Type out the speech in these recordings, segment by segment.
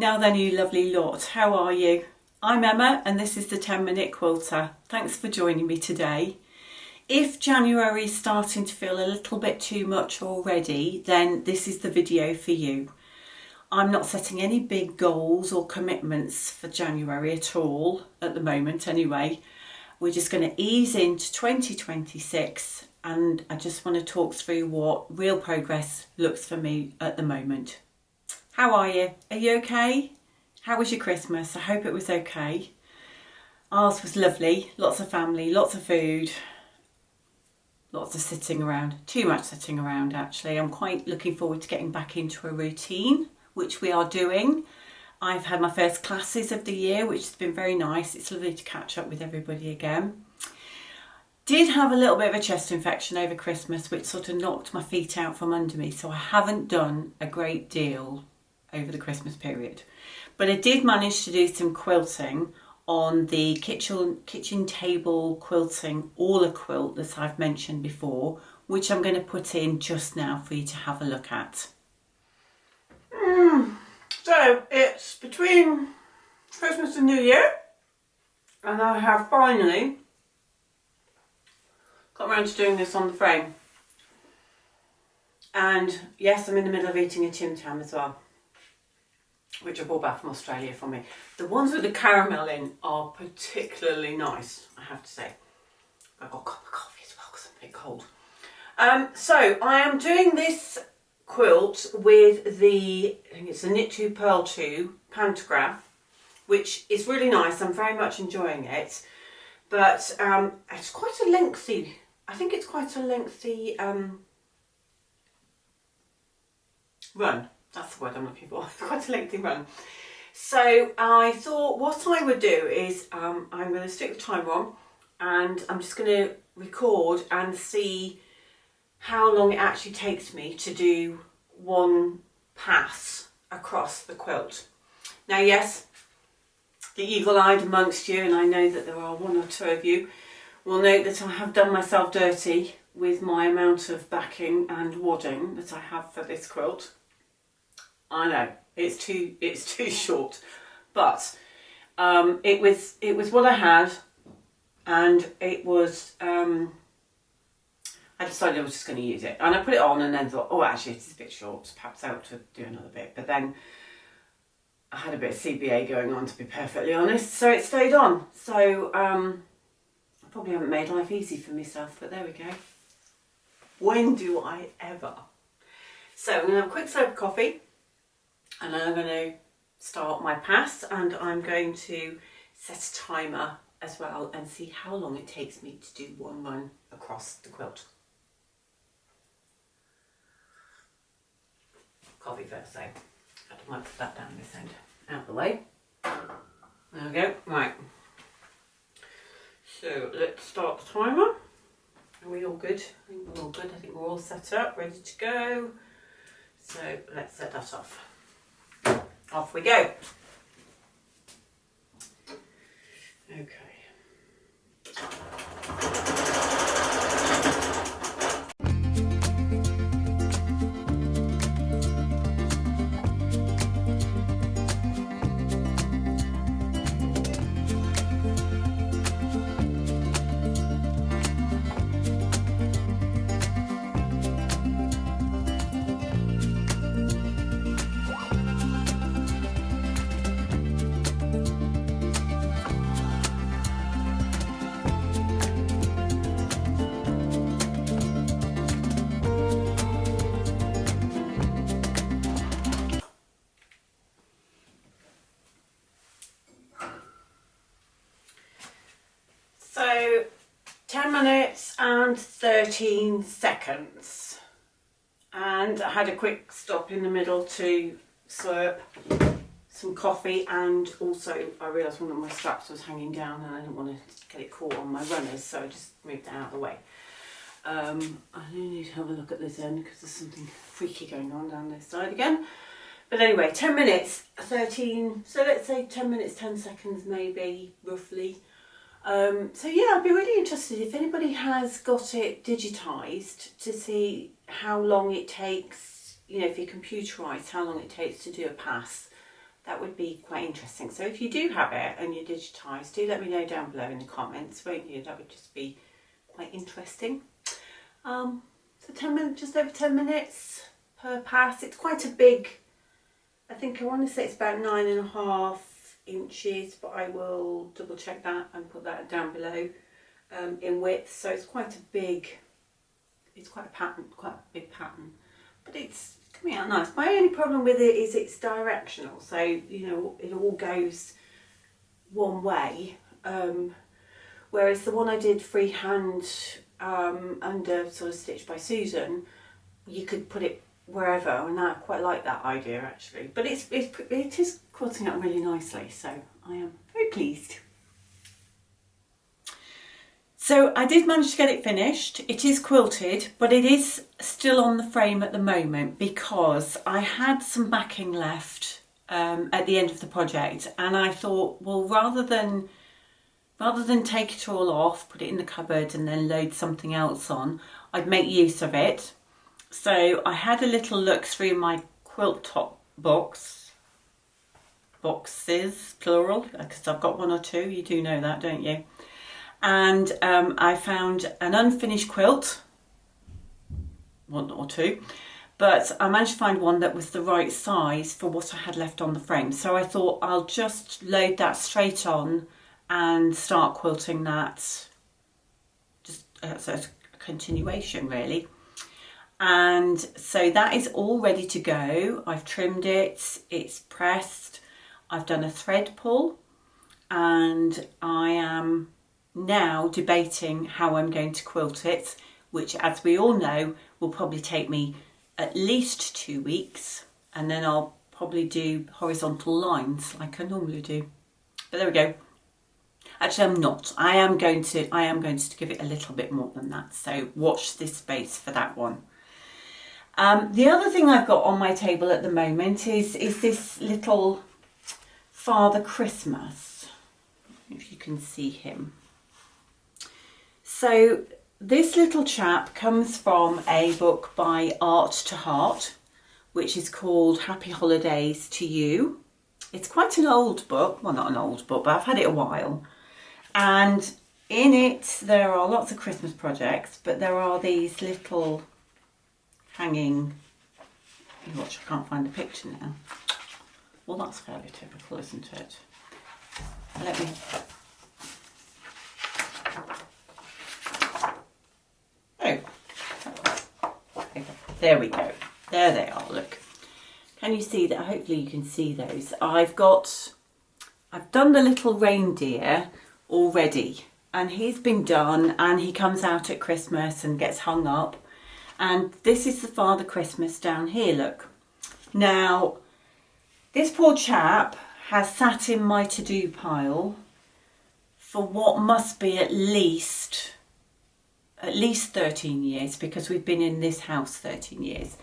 Now then, you lovely lot, how are you? I'm Emma and this is the 10-Minute Quilter. Thanks for joining me today. If January is starting to feel a little bit too much already, then this is the video for you. I'm not setting any big goals or commitments for January at all, at the moment anyway. We're just going to ease into 2026 and I just want to talk through what real progress looks for me at the moment. How are you? Are you okay? How was your Christmas? I hope it was okay. Ours was lovely. Lots of family, lots of food, lots of sitting around. Too much sitting around actually. I'm quite looking forward to getting back into a routine, which we are doing. I've had my first classes of the year, which has been very nice. It's lovely to catch up with everybody again. Did have a little bit of a chest infection over Christmas, which sort of knocked my feet out from under me. So I haven't done a great deal over the Christmas period. But I did manage to do some quilting on the kitchen table quilting Orla quilt that I've mentioned before, which I'm going to put in just now for you to have a look at. So it's between Christmas and New Year, and I have finally got around to doing this on the frame. And yes, I'm in the middle of eating a Tim Tam as well, which I brought back from Australia for me. The ones with the caramel in are particularly nice, I have to say. I've got a cup of coffee as well because I'm a bit cold. So I am doing this quilt with the, I think it's a Knit 2 Purl 2 pantograph, which is really nice. I'm very much enjoying it, but it's quite a lengthy, I think it's quite a lengthy run. That's the word I'm looking for. Quite a lengthy run. So I thought what I would do is I'm going to stick the timer on and I'm just going to record and see how long it actually takes me to do one pass across the quilt. Now yes, the eagle-eyed amongst you, and I know that there are one or two of you, will note that I have done myself dirty with my amount of backing and wadding that I have for this quilt. I know it's too short, but it was what I had, and it was I decided I was just going to use it, and I put it on and then thought, oh actually it's a bit short, perhaps I ought to do another bit, but then I had a bit of CBA going on, to be perfectly honest, so it stayed on. So I probably haven't made life easy for myself, but there we go. When do I ever? So I'm going to have a quick sip of coffee. And I'm going to start my pass, and I'm going to set a timer as well and see how long it takes me to do one run across the quilt. Coffee first though. I might put that down this end, out the way. There we go, right. So let's start the timer. Are we all good? I think we're all good. I think we're all set up, ready to go. So let's set that off. Off we go. Okay. So 10 minutes and 13 seconds, and I had a quick stop in the middle to slurp some coffee, and also I realised one of my straps was hanging down and I didn't want to get it caught on my runners, so I just moved it out of the way. I do need to have a look at this end because there's something freaky going on down this side again. But anyway, 10 minutes, 13, so let's say 10 minutes, 10 seconds maybe, roughly. So yeah, I'd be really interested if anybody has got it digitised to see how long it takes, you know, if you computerise how long it takes to do a pass that would be quite interesting. So if you do have it and you digitise, do let me know down below in the comments, won't you? That would just be quite interesting. So 10 minutes, just over 10 minutes per pass. It's quite a big, I think I want to say it's about 9.5 inches, but I will double check that and put that down below in width. So it's quite a big, it's quite a big pattern, but it's coming out nice. My only problem with it is it's directional, so you know it all goes one way, whereas the one I did freehand under sort of Stitched by Susan, you could put it wherever, and I quite like that idea actually. But it is quilting out really nicely, so I am very pleased. So I did manage to get it finished. It is quilted, but it is still on the frame at the moment because I had some backing left at the end of the project, and I thought, well, rather than take it all off, put it in the cupboard and then load something else on, I'd make use of it. So I had a little look through my quilt top boxes, plural, because I've got one or two, you do know that, don't you? And I found an unfinished quilt, one or two, but I managed to find one that was the right size for what I had left on the frame. So I thought I'll just load that straight on and start quilting that, just as a continuation really. And so that is all ready to go. I've trimmed it, it's pressed, I've done a thread pull, and I am now debating how I'm going to quilt it, which, as we all know, will probably take me at least 2 weeks, and then I'll probably do horizontal lines like I normally do. But there we go. Actually, I'm not. I am going to give it a little bit more than that. So watch this space for that one. The other thing I've got on my table at the moment is this little Father Christmas, if you can see him. So this little chap comes from a book by Art to Heart, which is called Happy Holidays to You. It's quite an old book, well, not an old book, but I've had it a while. And in it there are lots of Christmas projects, but there are these little hanging, watch, I can't find the picture now. Well, that's fairly typical, isn't it? Let me, there we go. There they are, look. Can you see that? Hopefully you can see those. I've done the little reindeer already, and he's been done, and he comes out at Christmas and gets hung up. And this is the Father Christmas down here, look. Now, this poor chap has sat in my to-do pile for what must be at least 13 years, because we've been in this house 13 years.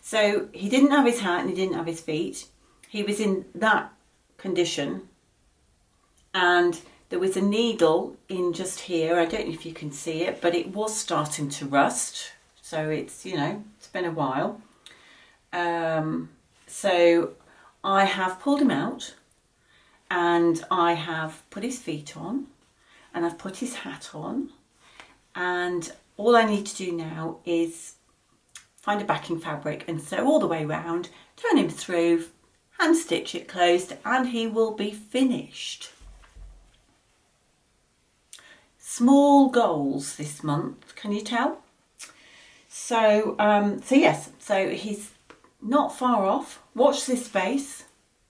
So he didn't have his hat and he didn't have his feet. He was in that condition, and there was a needle in just here. I don't know if you can see it, but it was starting to rust. So it's, you know, it's been a while. So I have pulled him out, and I have put his feet on, and I've put his hat on. And all I need to do now is find a backing fabric and sew all the way around, turn him through, hand stitch it closed, and he will be finished. Small goals this month, can you tell? So, yes, so he's not far off. Watch this space.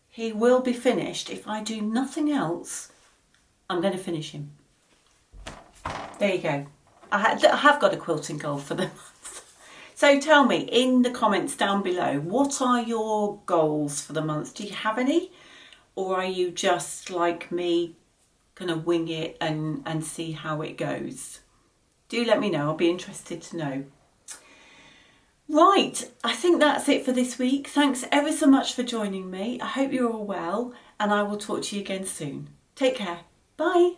He will be finished. If I do nothing else, I'm going to finish him. There you go. I have got a quilting goal for the month. So tell me in the comments down below, what are your goals for the month? Do you have any? Or are you just like me, going to wing it and see how it goes? Do let me know. I'll be interested to know. Right, I think that's it for this week. Thanks ever so much for joining me. I hope you're all well, and I will talk to you again soon. Take care. Bye.